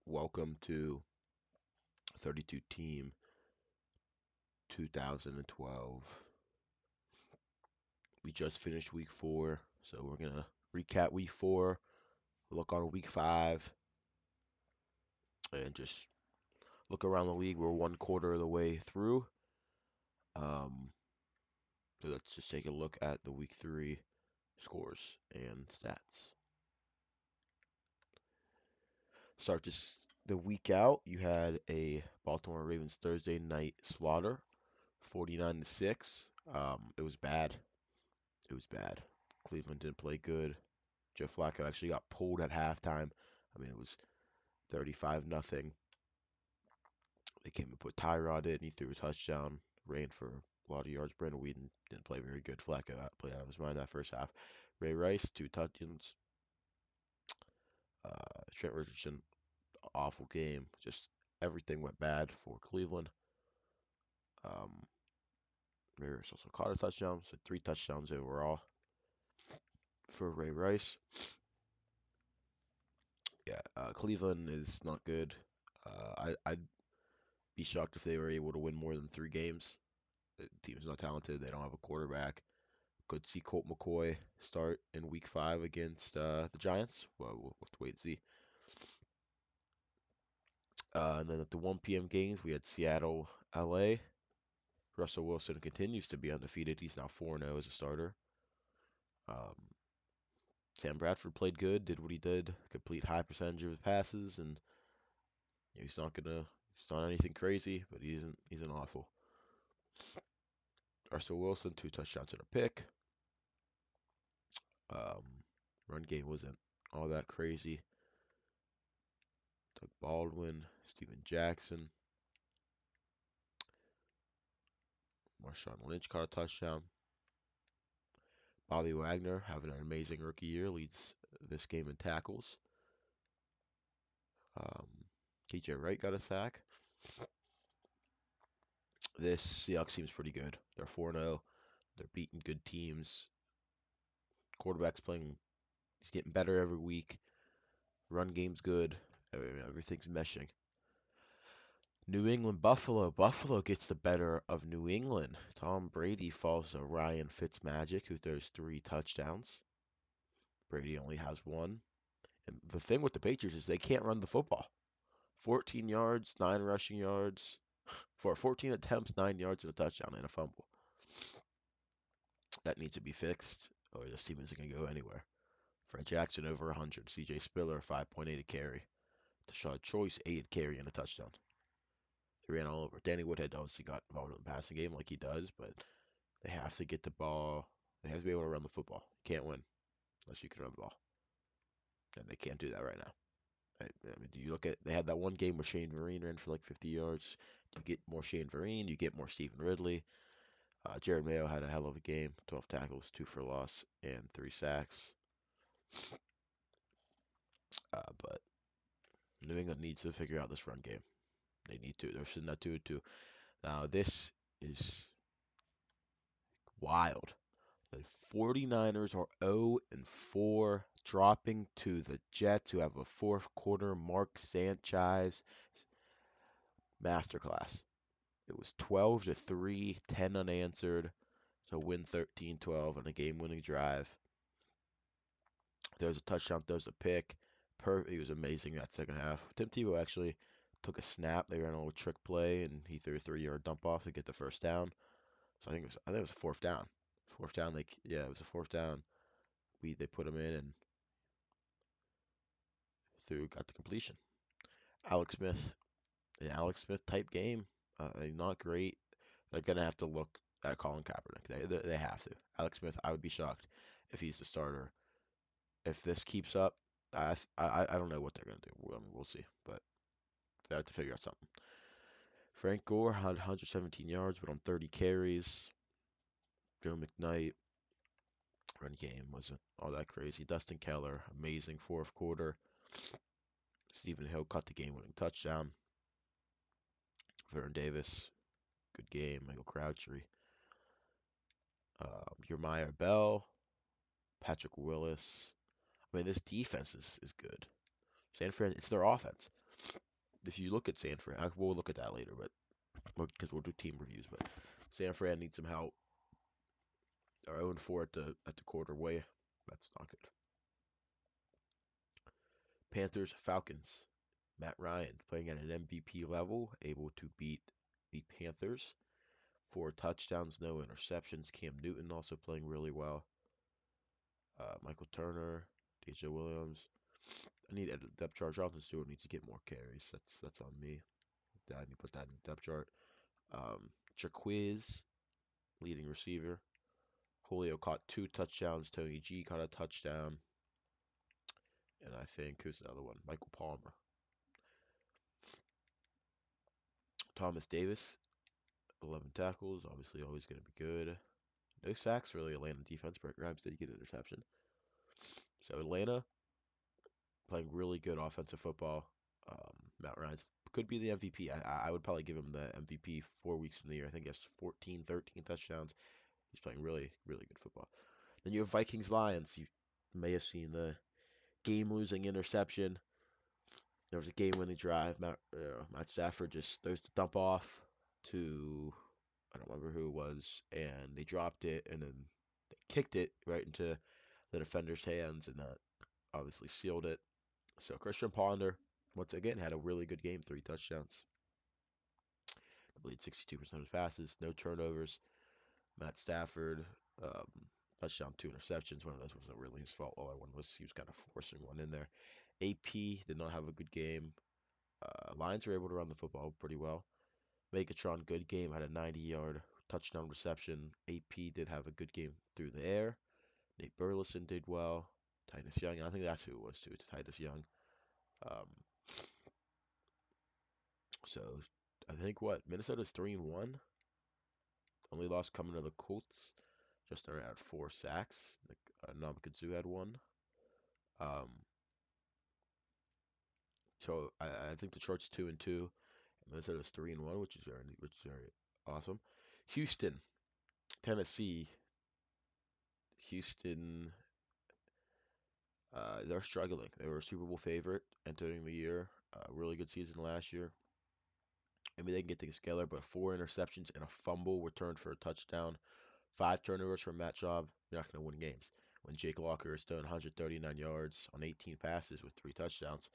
Welcome to 32 Team 2012. We just finished week 4, so we're going to recap week 4, look on week 5, and just look around the league. We're one quarter of the way through. Um, so let's just take a look at the week 3 scores and stats. Start this the week out. You had a Baltimore Ravens Thursday night slaughter, 49 to 6. It was bad. It was bad. Cleveland didn't play good. Joe Flacco actually got pulled at halftime. I mean, it was 35 nothing. They came and put Tyrod in. He threw a touchdown, ran for a lot of yards. Brandon Whedon didn't play very good. Flacco played out of his mind that first half. Ray Rice, 2 touchdowns. Trent Richardson, awful game. Just everything went bad for Cleveland. Um, Ray Rice also caught a touchdown, so 3 touchdowns overall for Ray Rice. Yeah, Cleveland is not good. I'd be shocked if they were able to win more than 3 games. The team's not talented. They don't have a quarterback. Could see Colt McCoy start in week 5 against the Giants. Well, we'll have to wait and see. And then at the 1 p.m. games, we had Seattle, LA. Russell Wilson continues to be undefeated. He's now 4-0 as a starter. Um, Sam Bradford played good, did what he did, complete high percentage of his passes, and he's not anything crazy, but he isn't awful. Russell Wilson, 2 touchdowns and a pick. Um, Run game wasn't all that crazy. Doug Baldwin, Steven Jackson, Marshawn Lynch caught a touchdown. Bobby Wagner having an amazing rookie year, leads this game in tackles. Um, TJ Wright got a sack. This Seahawks team is pretty good. They're 4-0. They're beating good teams. Quarterback's playing, he's getting better every week. Run game's good. Everything's meshing. New England Buffalo. Buffalo gets the better of New England. Tom Brady falls to Ryan Fitzmagic, who throws 3 touchdowns. Brady only has one. And the thing with the Patriots is they can't run the football. 14 yards, 9 rushing yards. For 14 attempts, 9 yards and a touchdown and a fumble. That needs to be fixed, or this team isn't going to go anywhere. Fred Jackson over 100. CJ Spiller 5.8 a carry. Tashad Choice 8 carry and a touchdown. They ran all over. Danny Woodhead obviously got involved in the passing game like he does, but they have to get the ball. They have to be able to run the football. You can't win unless you can run the ball, and they can't do that right now. I mean, do you look at they had that one game where Shane Vereen ran for like 50 yards. You get more Shane Vereen, you get more Stephen Ridley. Jared Mayo had a hell of a game, 12 tackles, 2 for loss, and 3 sacks. But New England needs to figure out this run game. They need to. They're sitting at 2-2. Now this is wild. The 49ers are 0-4, dropping to the Jets, who have a fourth quarter Mark Sanchez masterclass. It was 12-3, 10 unanswered to win 13-12 on a game-winning drive. There's a touchdown, there's a pick. He was amazing that second half. Tim Tebow actually took a snap. They ran a little trick play, and he threw a 3-yard dump off to get the first down. So I think it was a fourth down. Fourth down, it was a fourth down. They put him in and got the completion. Alex Smith, an Alex Smith type game, not great. They're gonna have to look at Colin Kaepernick. They have to. Alex Smith, I would be shocked if he's the starter. If this keeps up, I don't know what they're gonna do. We'll see, but they have to figure out something. Frank Gore had 117 yards, but on 30 carries. Joe McKnight, run game wasn't all that crazy. Dustin Keller, amazing fourth quarter. Stephen Hill caught the game-winning touchdown. Vern Davis, good game. Michael Crabtree. Jeremiah Bell, Patrick Willis. I mean, this defense is good. San Fran, it's their offense. If you look at San Fran, we'll look at that later, but because we'll do team reviews. But San Fran needs some help. They're 0-4 at the quarter way. That's not good. Panthers, Falcons. Matt Ryan playing at an MVP level, able to beat the Panthers. 4 touchdowns, no interceptions. Cam Newton also playing really well. Michael Turner, DJ Williams. I need a depth chart. Jonathan Stewart needs to get more carries. That's on me. I need to put that in the depth chart. Jaquiz, leading receiver. Julio caught 2 touchdowns. Tony G caught a touchdown. And I think, who's the other one? Michael Palmer. Thomas Davis, 11 tackles. Obviously, always going to be good. No sacks for the Atlanta defense. Brett Grimes did get an interception. So Atlanta playing really good offensive football. Matt Ryan's could be the MVP. I would probably give him the MVP 4 weeks from the year. I think he has 14, 13 touchdowns. He's playing really, really good football. Then you have Vikings Lions. You may have seen the game losing interception. There was a game winning drive. Matt Stafford just throws the dump off to, I don't remember who it was, and they dropped it, and then they kicked it right into the defender's hands, and that obviously sealed it. So Christian Ponder, once again, had a really good game, 3 touchdowns. Completed 62% of his passes, no turnovers. Matt Stafford, um, touchdown, 2 interceptions. One of those wasn't really his fault. The other one was he was kind of forcing one in there. AP did not have a good game. Lions were able to run the football pretty well. Megatron, good game, had a 90-yard touchdown reception. AP did have a good game through the air. Nate Burleson did well. Titus Young, I think that's who it was too. It's Titus Young. Um, so I think what Minnesota's 3-1. Only loss coming to the Colts. Just around 4 sacks. Namakatsu had one. Um, so I think Detroit's 2-2. Minnesota's 3-1, which is very awesome. Houston, Tennessee. Houston, they're struggling. They were a Super Bowl favorite entering the year. Really good season last year. Maybe they can get things together, but 4 interceptions and a fumble returned for a touchdown. 5 turnovers from Matt Schaub. You're not going to win games. When Jake Locker is throwing 139 yards on 18 passes with 3 touchdowns,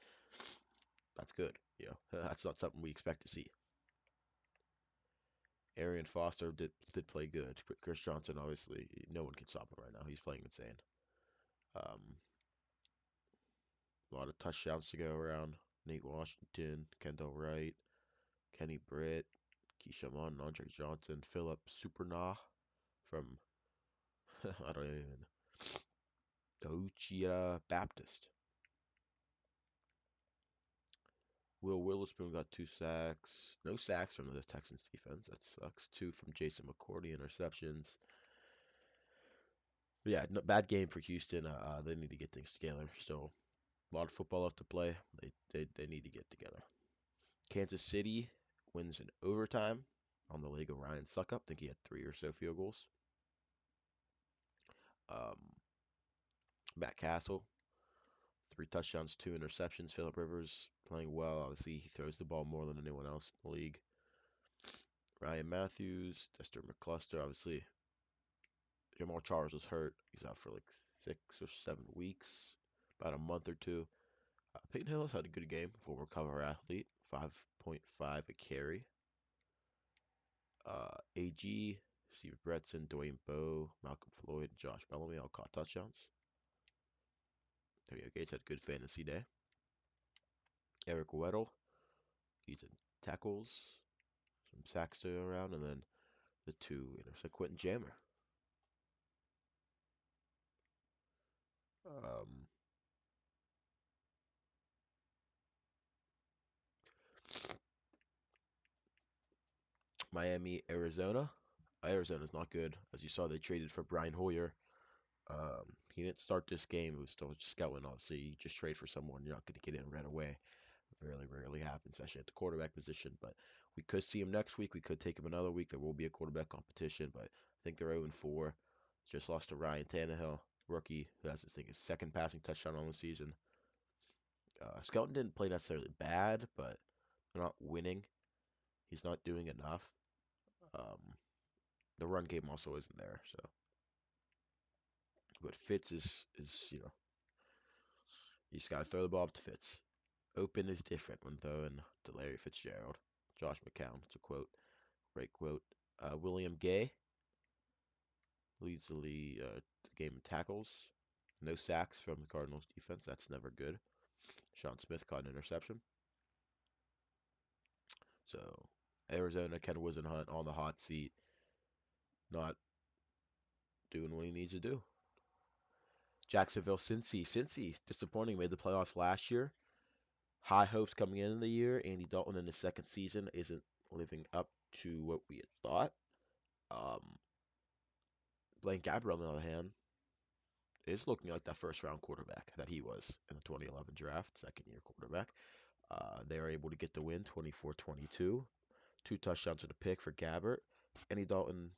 that's good. That's not something we expect to see. Arian Foster did play good. Chris Johnson, obviously, no one can stop him right now. He's playing insane. Um, a lot of touchdowns to go around. Nate Washington, Kendall Wright, Kenny Britt, Keisha Munn, Andre Johnson, Philip Supernah from I don't even Ochia Baptist. Will Witherspoon got 2 sacks. No sacks from the Texans defense. That sucks. 2 from Jason McCourty interceptions. But yeah, no, bad game for Houston. They need to get things together. Still a lot of football left to play. They need to get together. Kansas City wins in overtime on the leg of Ryan Suckup. I think he had 3 or so field goals. Um, Matt Castle, 3 touchdowns, 2 interceptions. Philip Rivers playing well. Obviously, he throws the ball more than anyone else in the league. Ryan Matthews, Dexter McCluster. Obviously, Jamal Charles was hurt. He's out for like 6 or 7 weeks, about a month or two. Peyton Hillis had a good game. Former cover athlete, 5.5 a carry. AG, Steve Bretson, Dwayne Bowe, Malcolm Floyd, Josh Bellamy all caught touchdowns. Terry Gates had a good fantasy day. Eric Weddle, he's in tackles, some sacks to go around, and then the 2 Quentin Jammer. Um, Miami, Arizona. Arizona's not good. As you saw, they traded for Brian Hoyer. He didn't start this game. He was still just scouting. Obviously, you just trade for someone, you're not going to get in right away. Really rarely happens, especially at the quarterback position. But we could see him next week. We could take him another week. There will be a quarterback competition, but I think they're 0-4. Just lost to Ryan Tannehill, rookie, who has his second passing touchdown on the season. Skelton didn't play necessarily bad, but They're not winning. He's not doing enough. Um, the run game also isn't there. So, but Fitz is you just gotta throw the ball up to Fitz. Open is different when throwing to Larry Fitzgerald. Josh McCown, it's a quote, great quote. William Gay leads the game in tackles. No sacks from the Cardinals defense. That's never good. Sean Smith caught an interception. So Arizona, Ken Wisenhunt on the hot seat, not doing what he needs to do. Jacksonville, Cincy, disappointing. Made the playoffs last year. High hopes coming into the year. Andy Dalton in his second season isn't living up to what we had thought. Um, Blaine Gabbert, on the other hand, is looking like that first round quarterback that he was in the 2011 draft, second year quarterback. They are able to get the win 24-22. Two touchdowns and a pick for Gabbert. Andy Dalton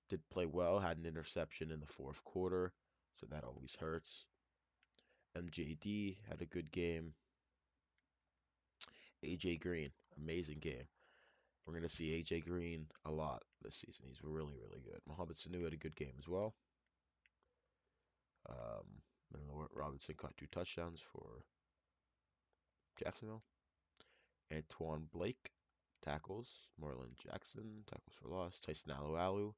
did play well, had an interception in the fourth quarter, so that always hurts. MJD had a good game. AJ Green, amazing game. We're going to see AJ Green a lot this season. He's really, really good. Mohamed Sanu had a good game as well. And Robinson caught two touchdowns for Jacksonville. Antoine Blake, tackles. Marlon Jackson, tackles for loss. Tyson Alualu.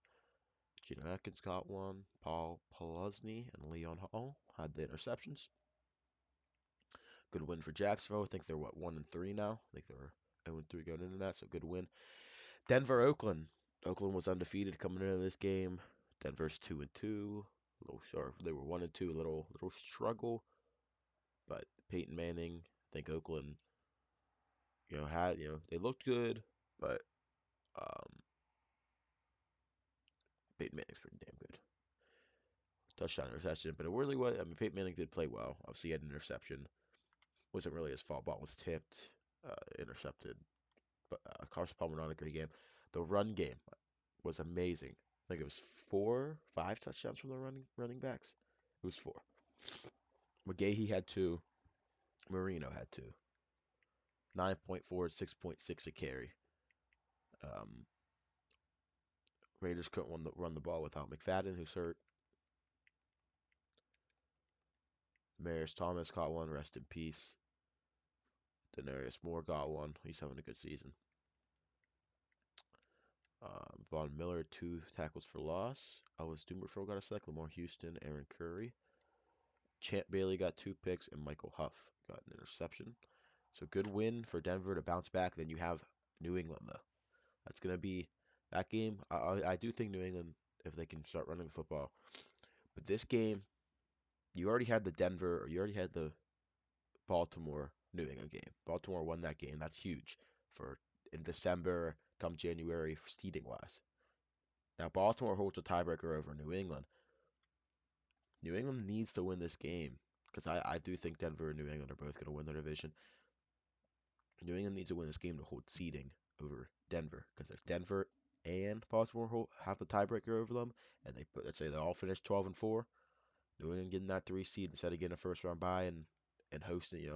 Geno Atkins caught one. Paul Pelosny and Leon Hall had the interceptions. Good win for Jacksonville. I think they're 1-3 now. I think they were 0-3 going into that, so good win. Denver, Oakland. Oakland was undefeated coming into this game. Denver's 2-2. A little short. They were 1-2. Little struggle, but Peyton Manning. I think Oakland, had they looked good, but um, Peyton Manning's pretty damn good. Touchdown interception, but it really was. I mean, Peyton Manning did play well. Obviously, he had an interception. Wasn't really his fault. Ball was tipped, intercepted. But Carson Palmer not a great game. The run game was amazing. I think it was 5 touchdowns from the running backs. It was 4. McGahee had 2. Marino had 2. 9.4, 6.6 a carry. Um, Raiders couldn't run the ball without McFadden, who's hurt. Marius Thomas caught one. Rest in peace. Denarius Moore got one. He's having a good season. Von Miller, 2 tackles for loss. Ellis Dumerfield got a sack. Lamar Houston, Aaron Curry. Champ Bailey got 2 picks, and Michael Huff got an interception. So good win for Denver to bounce back. Then you have New England, though. That's going to be that game. I do think New England, if they can start running the football. But this game, you already had the Denver, or you already had the Baltimore New England game. Baltimore won that game. That's huge for in December, come January, seeding wise. Now Baltimore holds a tiebreaker over New England. New England needs to win this game because I do think Denver and New England are both going to win their division. New England needs to win this game to hold seeding over Denver because if Denver and Baltimore have the tiebreaker over them, and let's say they all finish 12-4, New England getting that 3 seed instead of getting a first round bye and hosting,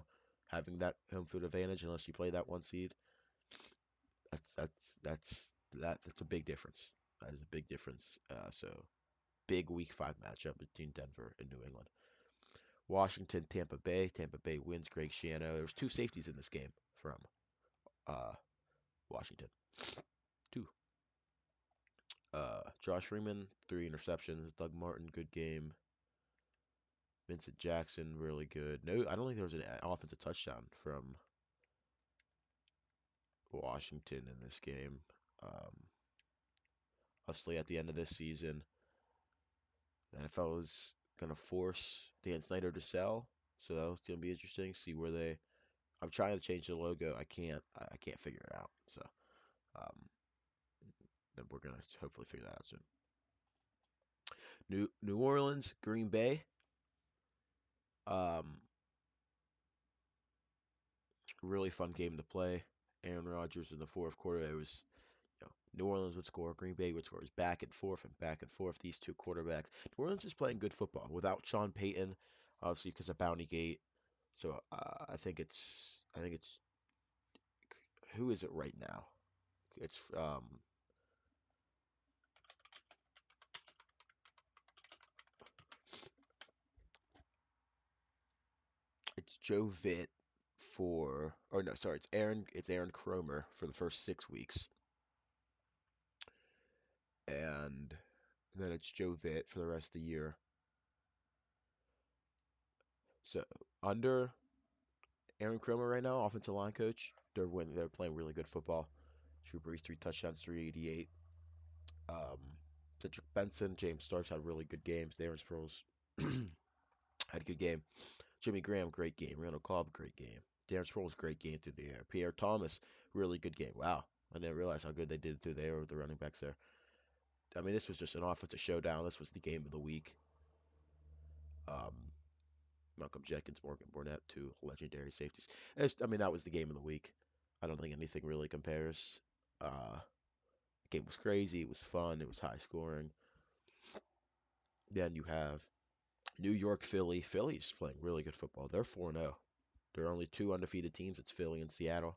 having that home field advantage unless you play that 1 seed. That's a big difference. That is a big difference. So big Week 5 matchup between Denver and New England. Washington, Tampa Bay. Tampa Bay wins. Greg Schiano. There was 2 safeties in this game from uh, Washington. 2. Josh Freeman, 3 interceptions. Doug Martin, good game. Vincent Jackson, really good. No, I don't think there was an offensive touchdown from Washington in this game. Um, Obviously, at the end of this season, the NFL is going to force Dan Snyder to sell. So that's going to be interesting. See where they. I'm trying to change the logo. I can't. I can't figure it out. So um, then we're gonna hopefully figure that out soon. New Orleans, Green Bay. Um, Really fun game to play. Aaron Rodgers in the fourth quarter. It was New Orleans would score, Green Bay would score. It was back and forth and back and forth. These 2 quarterbacks. New Orleans is playing good football without Sean Payton, obviously because of Bounty Gate. So I think it's Who is it right now? It's Joe Vitt for, or no, sorry, it's Aaron Cromer for the first 6 weeks, and then it's Joe Vitt for the rest of the year. So under Aaron Cromer right now, offensive line coach, they're winning. They're playing really good football. Drew Brees 3 touchdowns, 388. Um, Cedric Benson, James Starks had really good games. Darren Sproles had a good game. Jimmy Graham, great game. Randall Cobb, great game. Darren Sproles, great game through the air. Pierre Thomas, really good game. Wow, I didn't realize how good they did through the air with the running backs there. I mean, this was just an offensive showdown. This was the game of the week. Um, Malcolm Jenkins, Morgan Burnett, two legendary safeties. I mean, that was the game of the week. I don't think anything really compares. The game was crazy. It was fun. It was high scoring. Then you have New York, Philly. Philly's playing really good football. They're 4-0. There are only two undefeated teams. It's Philly and Seattle.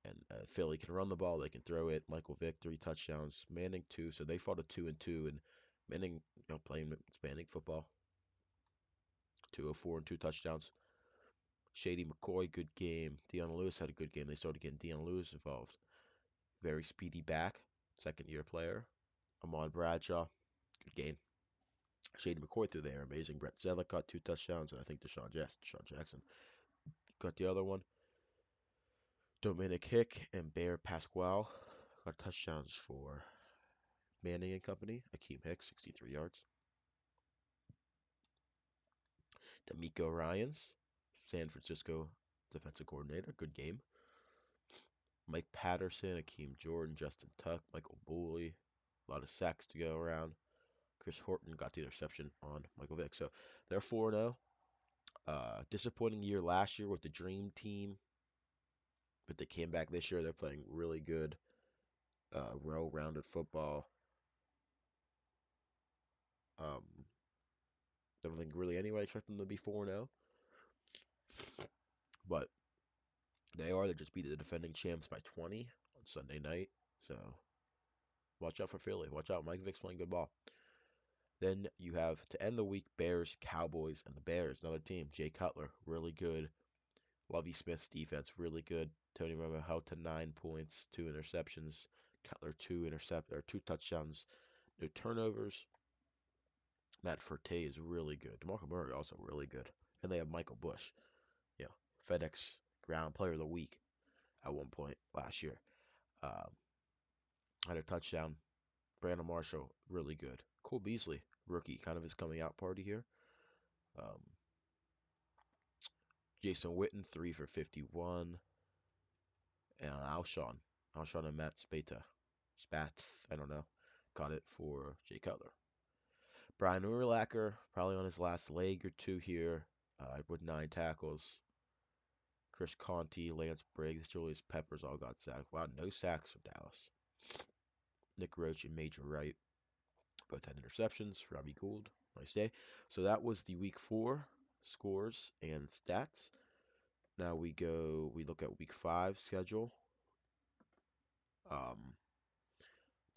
And Philly can run the ball. They can throw it. Michael Vick, 3 touchdowns. Manning, two. So they fought a 2-2. And Manning, playing Manning football. 204 and 2 touchdowns. Shady McCoy, good game. Deion Lewis had a good game. They started getting Deion Lewis involved. Very speedy back. Second year player. Ahmad Bradshaw, good game. Shady McCoy threw there, amazing. Brett Zellick got 2 touchdowns, and I think Deshaun Jackson got the other one. Dominic Hick and Bear Pasquale got touchdowns for Manning and company. Akeem Hicks, 63 yards. D'Amico Ryans, San Francisco defensive coordinator, good game. Mike Patterson, Akeem Jordan, Justin Tuck, Michael Booley, a lot of sacks to go around. Chris Horton got the interception on Michael Vick. So they're 4-0. Disappointing year last year with the Dream Team, but they came back this year. They're playing really good, well-rounded football. Um, I don't think really anybody expected them to be 4-0, but they are. They just beat the defending champs by 20 on Sunday night. So watch out for Philly. Watch out. Mike Vick's playing good ball. Then you have to end the week Bears, Cowboys, and the Bears. Another team. Jay Cutler, really good. Lovey Smith's defense, really good. Tony Romo held to 9 points, 2 interceptions. Cutler 2 touchdowns, no turnovers. Matt Forte is really good. DeMarco Murray also really good. And they have Michael Bush, you know, FedEx Ground Player of the Week at one point last year. Um, had a touchdown. Brandon Marshall, really good. Cole Beasley, rookie, kind of his coming out party here. Um, Jason Witten, 3 for 51. And Alshon and Matt Spath, I don't know, caught it for Jay Cutler. Brian Urlacher, probably on his last leg or two here, with 9 tackles. Chris Conti, Lance Briggs, Julius Peppers all got sacked. Wow, no sacks from Dallas. Nick Roach and Major Wright both had interceptions. Robbie Gould, nice day. So that was the week 4 scores and stats. Now we look at week 5 schedule. Um,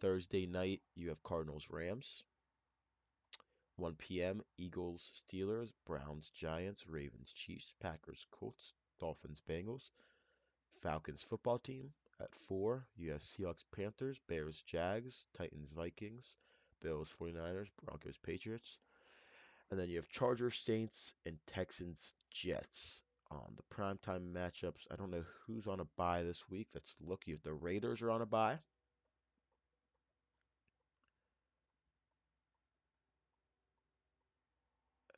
Thursday night, you have Cardinals Rams. 1 p.m. Eagles Steelers, Browns Giants, Ravens Chiefs, Packers Colts, Dolphins Bengals. Falcons football team at 4. You have Seahawks Panthers, Bears Jags, Titans Vikings, Bills 49ers, Broncos Patriots. And then you have Chargers Saints and Texans Jets. The primetime matchups, I don't know who's on a bye this week. Let's look if the Raiders are on a bye.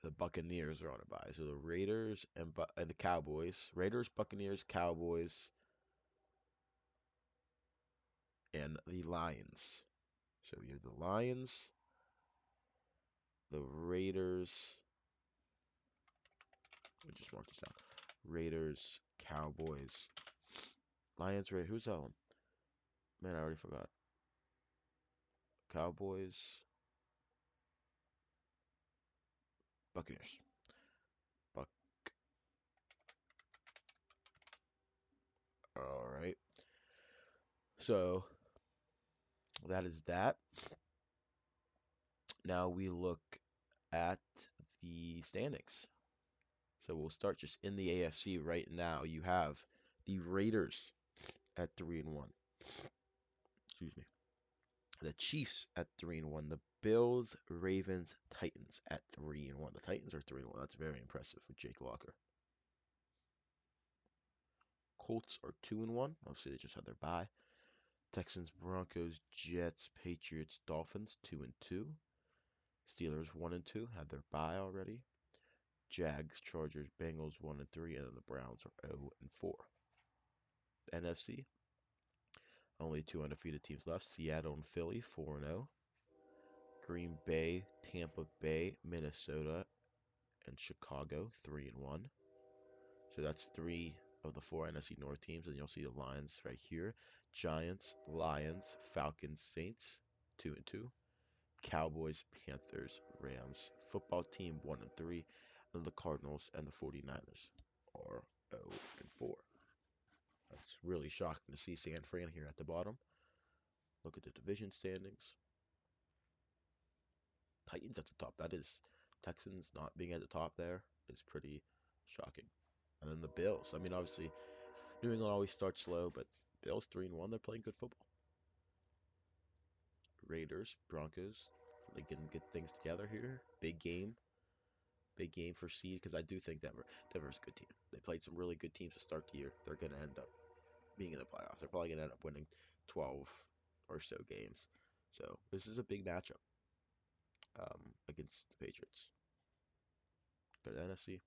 The Buccaneers are on a bye. So the Raiders and the Cowboys. Raiders, Buccaneers, Cowboys, and the Lions. So you have the Lions, the Raiders. Let me just mark this down. Raiders, Cowboys, Lions, Raiders. Who's that one? Man, I already forgot. Cowboys, Buccaneers. Buck. All right. So that is that. Now we look at the standings. So we'll start just in the AFC right now. You have the Raiders at 3-1. Excuse me. The Chiefs at 3-1. The Bills, Ravens, Titans at 3-1. The Titans are 3-1. That's very impressive with Jake Locker. Colts are 2-1. Obviously, they just had their bye. Texans, Broncos, Jets, Patriots, Dolphins 2-2. Steelers 1-2, had their bye already. Jags, Chargers, Bengals 1-3, and then the Browns are 0-4. NFC, only two undefeated teams left: Seattle and Philly 4-0. Green Bay, Tampa Bay, Minnesota, and Chicago 3-1. So that's three of the four NFC North teams, and you'll see the lines right here: Giants, Lions, Falcons, Saints 2-2. Cowboys, Panthers, Rams, football team 1-3, and the Cardinals and the 49ers are 0-4. That's really shocking to see San Fran here at the bottom. Look at the division standings. Titans at the top. That is Texans not being at the top there is pretty shocking. And then the Bills. I mean, obviously, New England always starts slow, but Bills 3-1. They're playing good football. Raiders, Broncos. They can get things together here. Big game for seed because I do think Denver's a good team. They played some really good teams to start the year. They're going to end up being in the playoffs. They're probably going to end up winning 12 or so games. So this is a big matchup against the Patriots. But the NFC,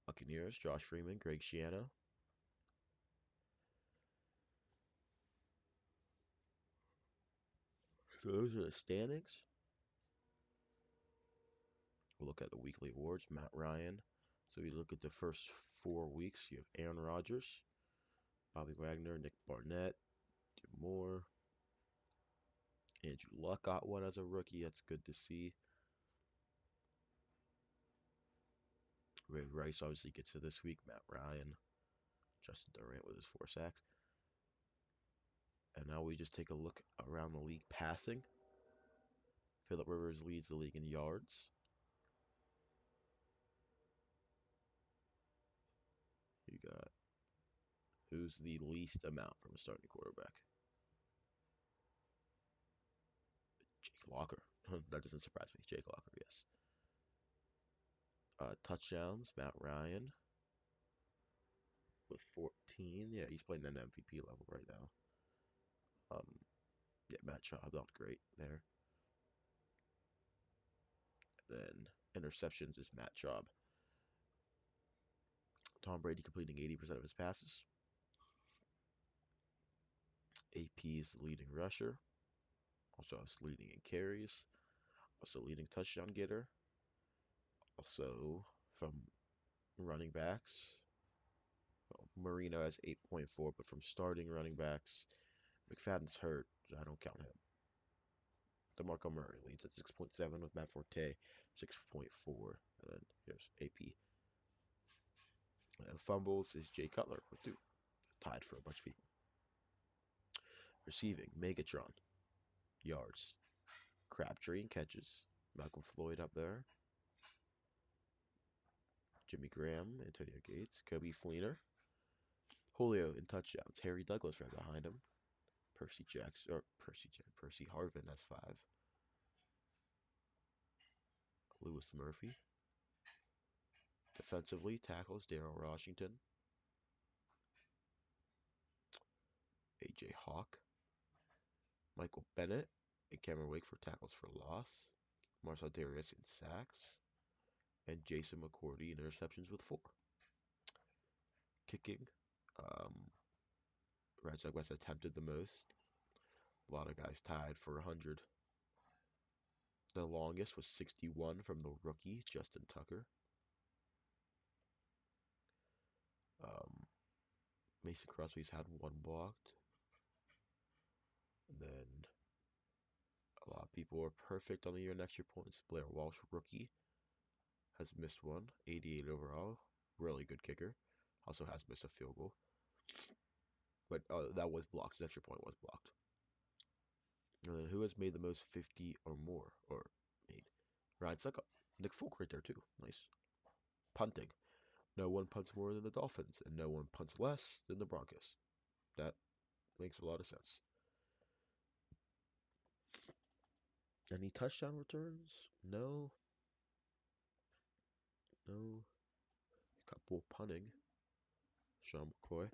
Buccaneers, Josh Freeman, Greg Schiano. So those are the standings. We'll look at the weekly awards. Matt Ryan. So we look at the first 4 weeks. You have Aaron Rodgers, Bobby Wagner, Nick Barnett, Jim Moore. Andrew Luck got one as a rookie. That's good to see. Ray Rice obviously gets it this week. Matt Ryan, Justin Durant with his 4 sacks. And now we just take a look around the league passing. Philip Rivers leads the league in yards. You got who's the least amount from a starting quarterback? Jake Locker. That doesn't surprise me. Jake Locker, yes. Touchdowns, Matt Ryan with 14. Yeah, he's playing at an MVP level right now. Um, yeah, Matt Schaub, not great there. Then interceptions is Matt Schaub. Tom Brady completing 80% of his passes. AP is the leading rusher. Also leading in carries. Also leading touchdown getter. Also from running backs. Well, Marino has 8.4, but from starting running backs, McFadden's hurt. So I don't count him. DeMarco Murray leads at 6.7 with Matt Forte 6.4. And then here's AP. And fumbles is Jay Cutler with 2. Tied for a bunch of people. Receiving, Megatron. Yards. Crabtree and catches. Malcolm Floyd up there. Jimmy Graham, Antonio Gates, Kobe Fleener. Julio in touchdowns. Harry Douglas right behind him. Percy Harvin has 5. Lewis Murphy. Defensively, tackles Daryl Washington. AJ Hawk. Michael Bennett and Cameron Wake for tackles for loss. Marcel Darius in sacks. And Jason McCourty in interceptions with 4. Kicking. Um, Red Sox West attempted the most. A lot of guys tied for 100. The longest was 61 from the rookie, Justin Tucker. Um, Mason Crosby's had 1 blocked. And then a lot of people are perfect on the year in extra points. Blair Walsh, rookie, has missed 1, 88 overall. Really good kicker. Also has missed a field goal, but that was blocked. His extra point was blocked. And then who has made the most 50 or more, or made? Ryan Suckup. Nick Folk right there too. Nice. Punting. No one punts more than the Dolphins, and no one punts less than the Broncos. That makes a lot of sense. Any touchdown returns? No. No. Couple punting. Sean McCoy.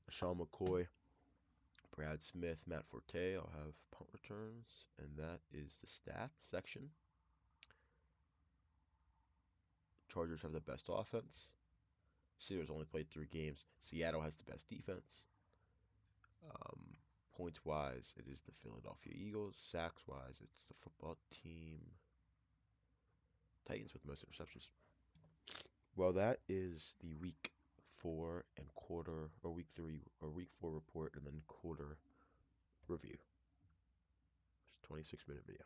Sean McCoy, Brad Smith, Matt Forte. I'll have punt returns, and that is the stats section. Chargers have the best offense. Steelers only played 3 games. Seattle has the best defense. Um, Points wise, it is the Philadelphia Eagles. Sacks wise, it's the football team. Titans with most interceptions. Well, that is the week 4 and quarter, or week 3, or week 4 report, and then quarter review. It's a 26-minute video.